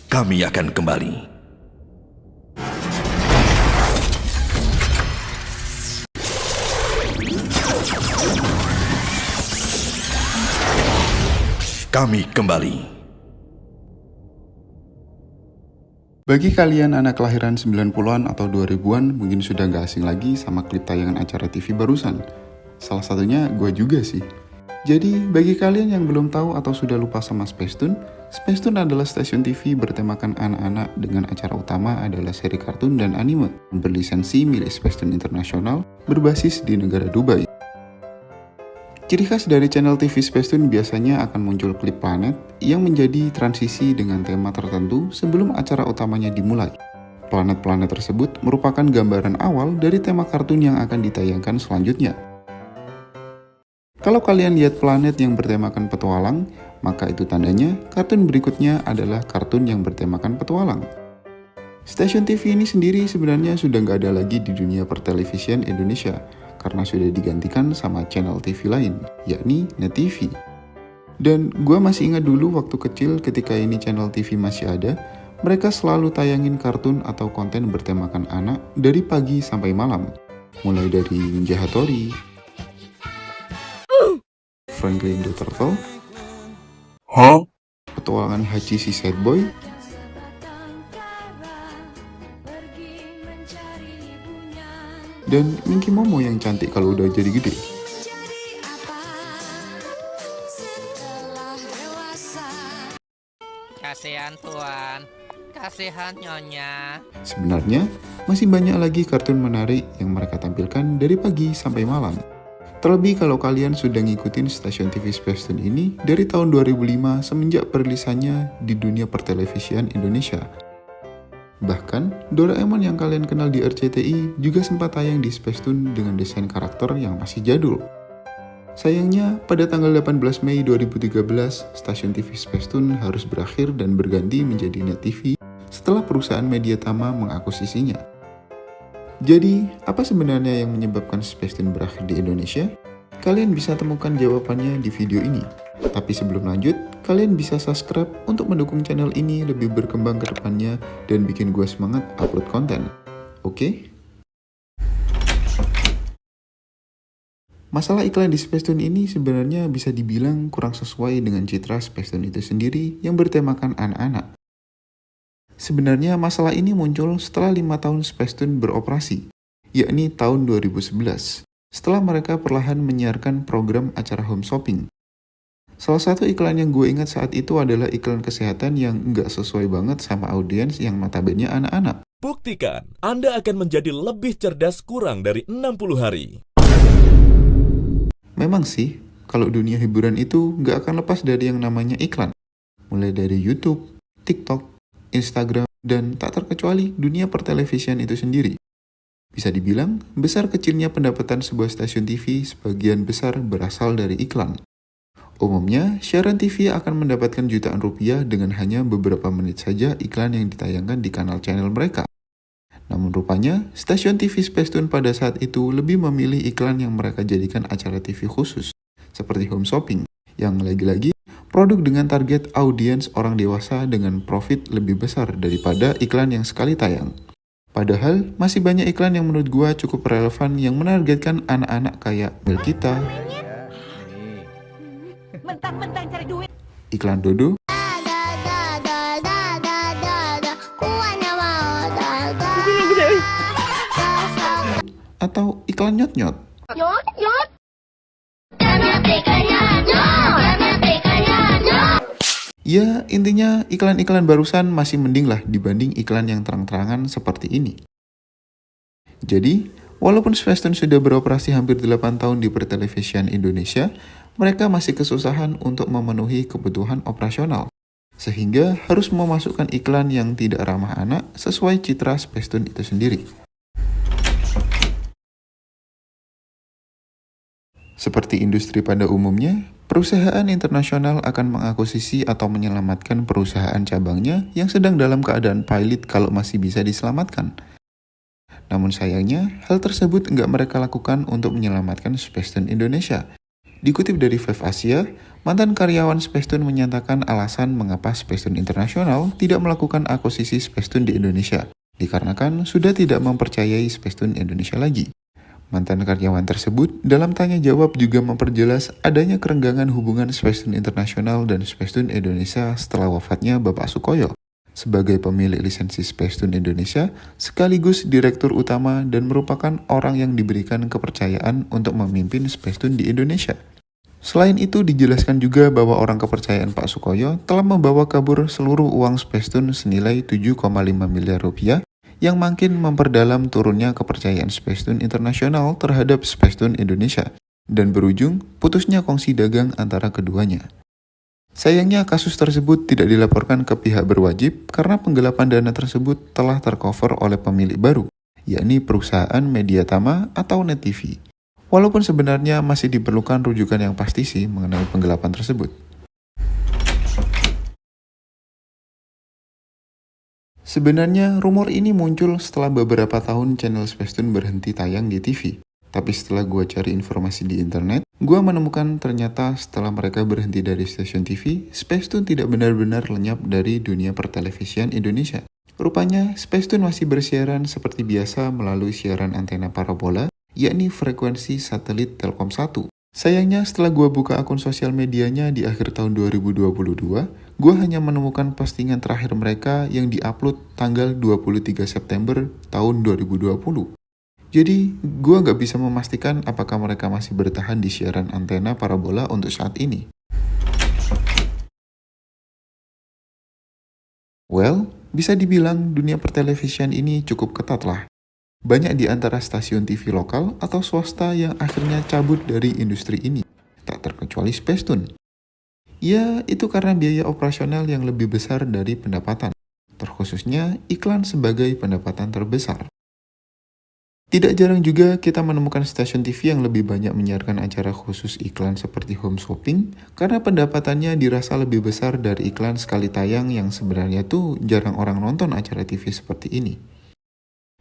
Kami akan kembali. Kami kembali. Bagi kalian anak kelahiran 90-an atau 2000-an mungkin sudah gak asing lagi sama klip tayangan acara TV barusan. Salah satunya gue juga sih. Jadi bagi kalian yang belum tahu atau sudah lupa sama Spacetoon, Spacetoon adalah stasiun TV bertemakan anak-anak dengan acara utama adalah seri kartun dan anime berlisensi milik Spacetoon International berbasis di negara Dubai. Ciri khas dari channel TV Spacetoon biasanya akan muncul klip planet yang menjadi transisi dengan tema tertentu sebelum acara utamanya dimulai. Planet-planet tersebut merupakan gambaran awal dari tema kartun yang akan ditayangkan selanjutnya. Kalau kalian lihat planet yang bertemakan petualang, maka itu tandanya kartun berikutnya adalah kartun yang bertemakan petualang. Stasiun TV ini sendiri sebenarnya sudah nggak ada lagi di dunia pertelevisian Indonesia, karena sudah digantikan sama channel TV lain, yakni NET TV. Dan gue masih ingat dulu waktu kecil ketika ini channel TV masih ada, mereka selalu tayangin kartun atau konten bertemakan anak dari pagi sampai malam. Mulai dari Ninja Hattori, Franklin the Turtle, Petualangan Hachi si Sad Boy, dan Minky Momo yang cantik kalau udah jadi gede. Kasihan Tuan, kasihan Nyonya. Sebenarnya, masih banyak lagi kartun menarik yang mereka tampilkan dari pagi sampai malam. Terlebih kalau kalian sudah ngikutin stasiun TV Spacetoon ini dari tahun 2005 semenjak perilisannya di dunia pertelevisian Indonesia. Bahkan, Doraemon yang kalian kenal di RCTI juga sempat tayang di Spacetoon dengan desain karakter yang masih jadul. Sayangnya, pada tanggal 18 Mei 2013, stasiun TV Spacetoon harus berakhir dan berganti menjadi NET TV setelah perusahaan Mediatama mengakuisisinya. Jadi, apa sebenarnya yang menyebabkan Spacetoon berakhir di Indonesia? Kalian bisa temukan jawabannya di video ini. Tapi sebelum lanjut, kalian bisa subscribe untuk mendukung channel ini lebih berkembang ke depannya dan bikin gue semangat upload konten. Oke? Masalah iklan di Spacetoon ini sebenarnya bisa dibilang kurang sesuai dengan citra Spacetoon itu sendiri yang bertemakan anak-anak. Sebenarnya masalah ini muncul setelah 5 tahun Spacetoon beroperasi, yakni tahun 2011, setelah mereka perlahan menyiarkan program acara home shopping. Salah satu iklan yang gue ingat saat itu adalah iklan kesehatan yang nggak sesuai banget sama audiens yang notabene anak-anak. Buktikan Anda akan menjadi lebih cerdas kurang dari 60 hari. Memang sih, kalau dunia hiburan itu nggak akan lepas dari yang namanya iklan. Mulai dari YouTube, TikTok, Instagram, dan tak terkecuali dunia pertelevisian itu sendiri. Bisa dibilang, besar kecilnya pendapatan sebuah stasiun TV sebagian besar berasal dari iklan. Umumnya, siaran TV akan mendapatkan jutaan rupiah dengan hanya beberapa menit saja iklan yang ditayangkan di kanal channel mereka. Namun rupanya, stasiun TV Spacetoon pada saat itu lebih memilih iklan yang mereka jadikan acara TV khusus, seperti home shopping, yang lagi-lagi produk dengan target audiens orang dewasa dengan profit lebih besar daripada iklan yang sekali tayang. Padahal, masih banyak iklan yang menurut gua cukup relevan yang menargetkan anak-anak kayak Melkita, iklan Dodo, atau iklan Nyot-Nyot. Ya, intinya iklan-iklan barusan masih mending lah dibanding iklan yang terang-terangan seperti ini. Jadi, walaupun Spacetoon sudah beroperasi hampir 8 tahun di pertelevisian Indonesia, mereka masih kesusahan untuk memenuhi kebutuhan operasional. Sehingga harus memasukkan iklan yang tidak ramah anak sesuai citra Spacetoon itu sendiri. Seperti industri pada umumnya, perusahaan internasional akan mengakuisisi atau menyelamatkan perusahaan cabangnya yang sedang dalam keadaan pilot kalau masih bisa diselamatkan. Namun sayangnya, hal tersebut nggak mereka lakukan untuk menyelamatkan Spacetoon Indonesia. Dikutip dari Five Asia, Mantan karyawan Spacetoon menyatakan alasan mengapa Spacetoon International tidak melakukan akuisisi Spacetoon di Indonesia, dikarenakan sudah tidak mempercayai Spacetoon Indonesia lagi. Mantan karyawan tersebut dalam tanya jawab juga memperjelas adanya kerenggangan hubungan Spacetoon International dan Spacetoon Indonesia setelah wafatnya Bapak Sukoyo sebagai pemilik lisensi Spacetoon Indonesia sekaligus direktur utama dan merupakan orang yang diberikan kepercayaan untuk memimpin Spacetoon di Indonesia. Selain itu dijelaskan juga bahwa orang kepercayaan Pak Sukoyo telah membawa kabur seluruh uang Spacetoon senilai 7,5 miliar rupiah yang makin memperdalam turunnya kepercayaan Spacetoon International terhadap Spacetoon Indonesia dan berujung putusnya kongsi dagang antara keduanya. Sayangnya kasus tersebut tidak dilaporkan ke pihak berwajib karena penggelapan dana tersebut telah tercover oleh pemilik baru, yakni perusahaan Mediatama atau Net TV. Walaupun sebenarnya masih diperlukan rujukan yang pasti sih mengenai penggelapan tersebut. Sebenarnya rumor ini muncul setelah beberapa tahun channel Spacetoon berhenti tayang di TV. Tapi setelah gue cari informasi di internet, gue menemukan ternyata setelah mereka berhenti dari stasiun TV, Spacetoon tidak benar-benar lenyap dari dunia pertelevisian Indonesia. Rupanya, Spacetoon masih bersiaran seperti biasa melalui siaran antena parabola, yakni frekuensi satelit Telkom 1. Sayangnya setelah gue buka akun sosial medianya di akhir tahun 2022, gue hanya menemukan postingan terakhir mereka yang diupload tanggal 23 September tahun 2020. Jadi, gue nggak bisa memastikan apakah mereka masih bertahan di siaran antena parabola untuk saat ini. Well, bisa dibilang dunia pertelevisian ini cukup ketat lah. Banyak di antara stasiun TV lokal atau swasta yang akhirnya cabut dari industri ini, tak terkecuali Spacetoon. Ya, itu karena biaya operasional yang lebih besar dari pendapatan, terkhususnya iklan sebagai pendapatan terbesar. Tidak jarang juga kita menemukan stasiun TV yang lebih banyak menyiarkan acara khusus iklan seperti home shopping karena pendapatannya dirasa lebih besar dari iklan sekali tayang yang sebenarnya tuh jarang orang nonton acara TV seperti ini.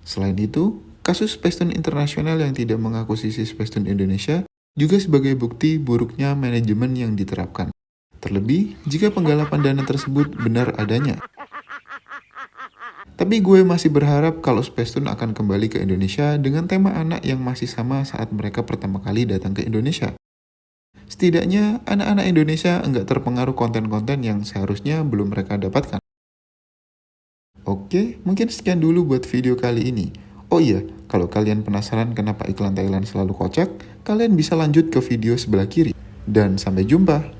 Selain itu, kasus Spacetoon International yang tidak mengakuisisi Spacetoon Indonesia juga sebagai bukti buruknya manajemen yang diterapkan. Terlebih, jika penggalapan dana tersebut benar adanya. Tapi gue masih berharap kalau Spacetoon akan kembali ke Indonesia dengan tema anak yang masih sama saat mereka pertama kali datang ke Indonesia. Setidaknya, anak-anak Indonesia enggak terpengaruh konten-konten yang seharusnya belum mereka dapatkan. Oke, mungkin sekian dulu buat video kali ini. Oh iya, kalau kalian penasaran kenapa iklan Thailand selalu kocak, kalian bisa lanjut ke video sebelah kiri. Dan sampai jumpa!